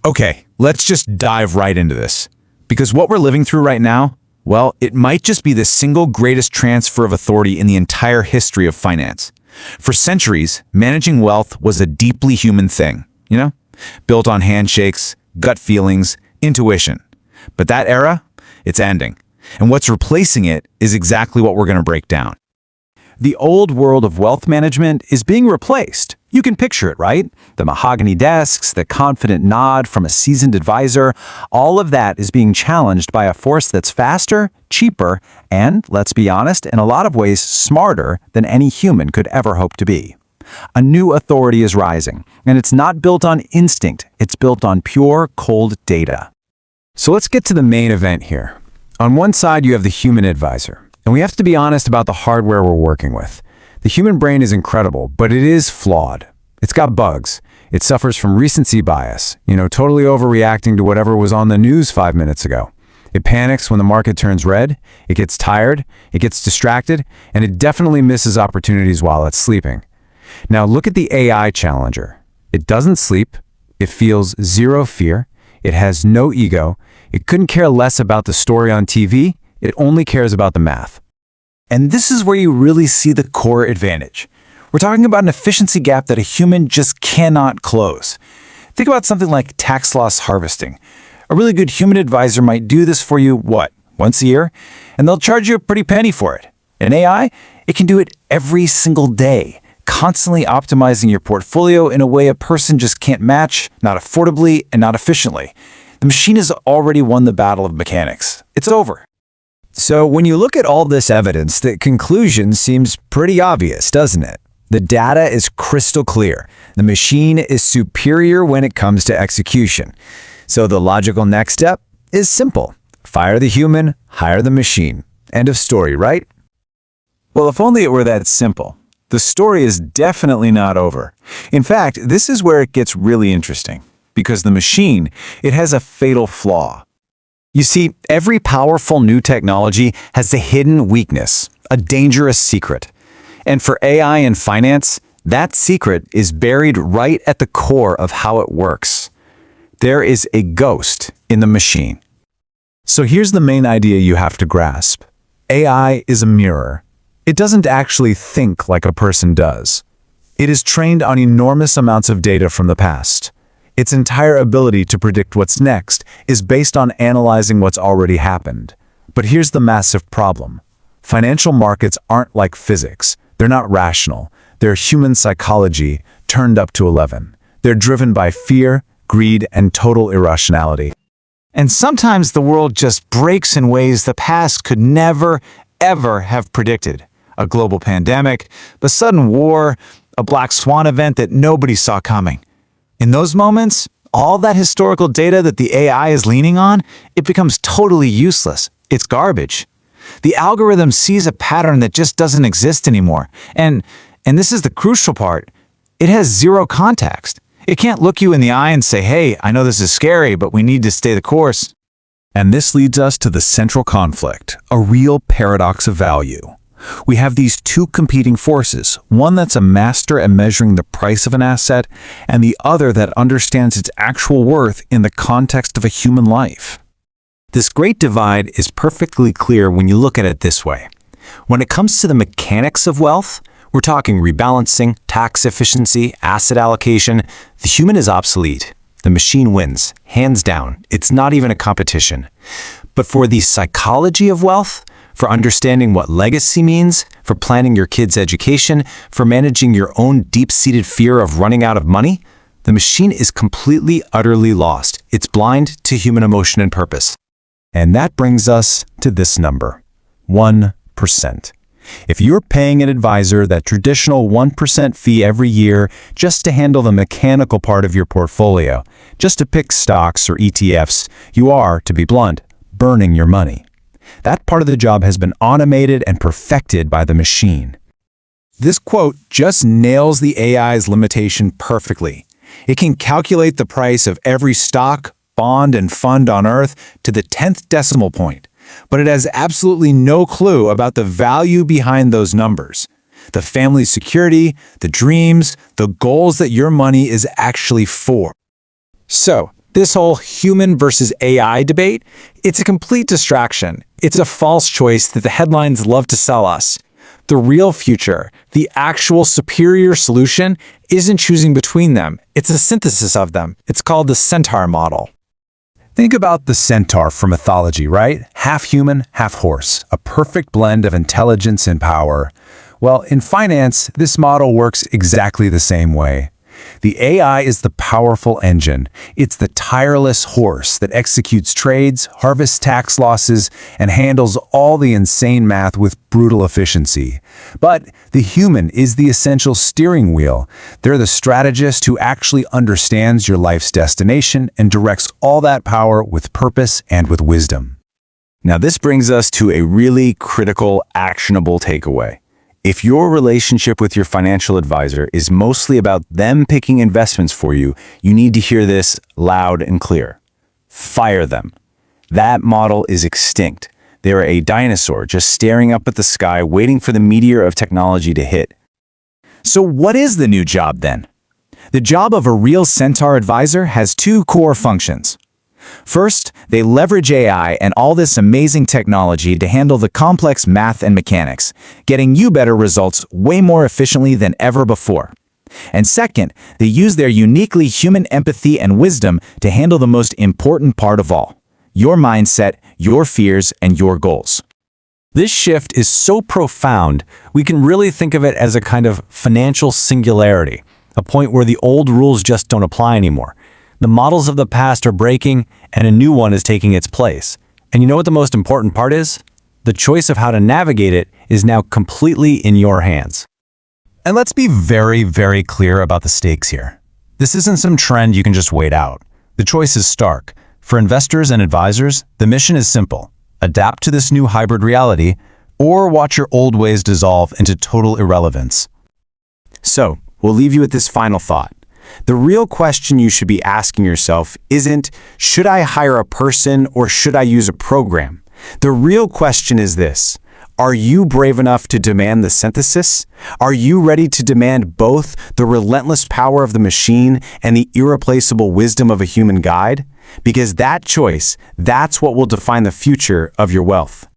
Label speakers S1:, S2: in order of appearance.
S1: Okay, let's just dive right into this. Because what we're living through right now, well, it might just be the single greatest transfer of authority in the entire history of finance. For centuries, managing wealth was a deeply human thing, built on handshakes, gut feelings, intuition. But that era, it's ending. And what's replacing it is exactly what we're going to break down.
S2: The old world of wealth management is being replaced. You can picture it, right? The mahogany desks, the confident nod from a seasoned advisor, all of that is being challenged by a force that's faster, cheaper, and, let's be honest, in a lot of ways smarter than any human could ever hope to be. A new authority is rising, and it's not built on instinct, it's built on pure, cold data.
S1: So let's get to the main event here. On one side, you have the human advisor. And we have to be honest about the hardware we're working with. The human brain is incredible, but it is flawed. It's got bugs. It suffers from recency bias, totally overreacting to whatever was on the news 5 minutes ago. It panics when the market turns red, it gets tired, it gets distracted, and it definitely misses opportunities while it's sleeping. Now look at the AI challenger. It doesn't sleep, it feels zero fear, it has no ego, it couldn't care less about the story on TV, it only cares about the math. And this is where you really see the core advantage. We're talking about an efficiency gap that a human just cannot close. Think about something like tax loss harvesting. A really good human advisor might do this for you, once a year? And they'll charge you a pretty penny for it. In AI, it can do it every single day, constantly optimizing your portfolio in a way a person just can't match, not affordably and not efficiently. The machine has already won the battle of mechanics. It's over.
S2: So when you look at all this evidence, the conclusion seems pretty obvious, doesn't it? The data is crystal clear. The machine is superior when it comes to execution. So the logical next step is simple. Fire the human, hire the machine. End of story, right?
S1: Well, if only it were that simple. The story is definitely not over. In fact, this is where it gets really interesting. Because the machine, it has a fatal flaw. You see, every powerful new technology has a hidden weakness, a dangerous secret. And for AI and finance, that secret is buried right at the core of how it works. There is a ghost in the machine. So here's the main idea you have to grasp. AI is a mirror. It doesn't actually think like a person does. It is trained on enormous amounts of data from the past. Its entire ability to predict what's next is based on analyzing what's already happened. But here's the massive problem. Financial markets aren't like physics. They're not rational. They're human psychology turned up to 11. They're driven by fear, greed, and total irrationality. And sometimes the world just breaks in ways the past could never, ever have predicted. A global pandemic, the sudden war, a black swan event that nobody saw coming. In those moments, all that historical data that the AI is leaning on, it becomes totally useless. It's garbage. The algorithm sees a pattern that just doesn't exist anymore. And this is the crucial part. It has zero context. It can't look you in the eye and say, hey, I know this is scary, but we need to stay the course. And this leads us to the central conflict, a real paradox of value. We have these two competing forces, one that's a master at measuring the price of an asset, and the other that understands its actual worth in the context of a human life. This great divide is perfectly clear when you look at it this way. When it comes to the mechanics of wealth, we're talking rebalancing, tax efficiency, asset allocation. The human is obsolete. The machine wins, hands down. It's not even a competition. But for the psychology of wealth, for understanding what legacy means, for planning your kids' education, for managing your own deep-seated fear of running out of money, the machine is completely, utterly lost. It's blind to human emotion and purpose. And that brings us to this number, 1%. If you're paying an advisor that traditional 1% fee every year just to handle the mechanical part of your portfolio, just to pick stocks or ETFs, you are, to be blunt, burning your money. That part of the job has been automated and perfected by the machine. This quote just nails the AI's limitation perfectly. It can calculate the price of every stock, bond, and fund on Earth to the 10th decimal point, but it has absolutely no clue about the value behind those numbers. The family security, the dreams, the goals that your money is actually for. So,
S2: This whole human versus AI debate, it's a complete distraction. It's a false choice that the headlines love to sell us. The real future, the actual superior solution, isn't choosing between them. It's a synthesis of them. It's called the Centaur Model.
S1: Think about the centaur from mythology, right? Half human, half horse, a perfect blend of intelligence and power. Well, in finance, this model works exactly the same way. The AI is the powerful engine. It's the tireless horse that executes trades, harvests tax losses, and handles all the insane math with brutal efficiency. But the human is the essential steering wheel. They're the strategist who actually understands your life's destination and directs all that power with purpose and with wisdom. Now, this brings us to a really critical, actionable takeaway. If your relationship with your financial advisor is mostly about them picking investments for you, you need to hear this loud and clear. Fire them. That model is extinct. They're a dinosaur just staring up at the sky, waiting for the meteor of technology to hit. So what is the new job then? The job of a real Centaur advisor has two core functions. First, they leverage AI and all this amazing technology to handle the complex math and mechanics, getting you better results way more efficiently than ever before. And second, they use their uniquely human empathy and wisdom to handle the most important part of all: your mindset, your fears, and your goals. This shift is so profound, we can really think of it as a kind of financial singularity, a point where the old rules just don't apply anymore. The models of the past are breaking, and a new one is taking its place. And you know what the most important part is? The choice of how to navigate it is now completely in your hands. And let's be very, very clear about the stakes here. This isn't some trend you can just wait out. The choice is stark. For investors and advisors, the mission is simple: adapt to this new hybrid reality, or watch your old ways dissolve into total irrelevance. So, we'll leave you with this final thought. The real question you should be asking yourself isn't, should I hire a person or should I use a program? The real question is this: are you brave enough to demand the synthesis? Are you ready to demand both the relentless power of the machine and the irreplaceable wisdom of a human guide? Because that choice, that's what will define the future of your wealth.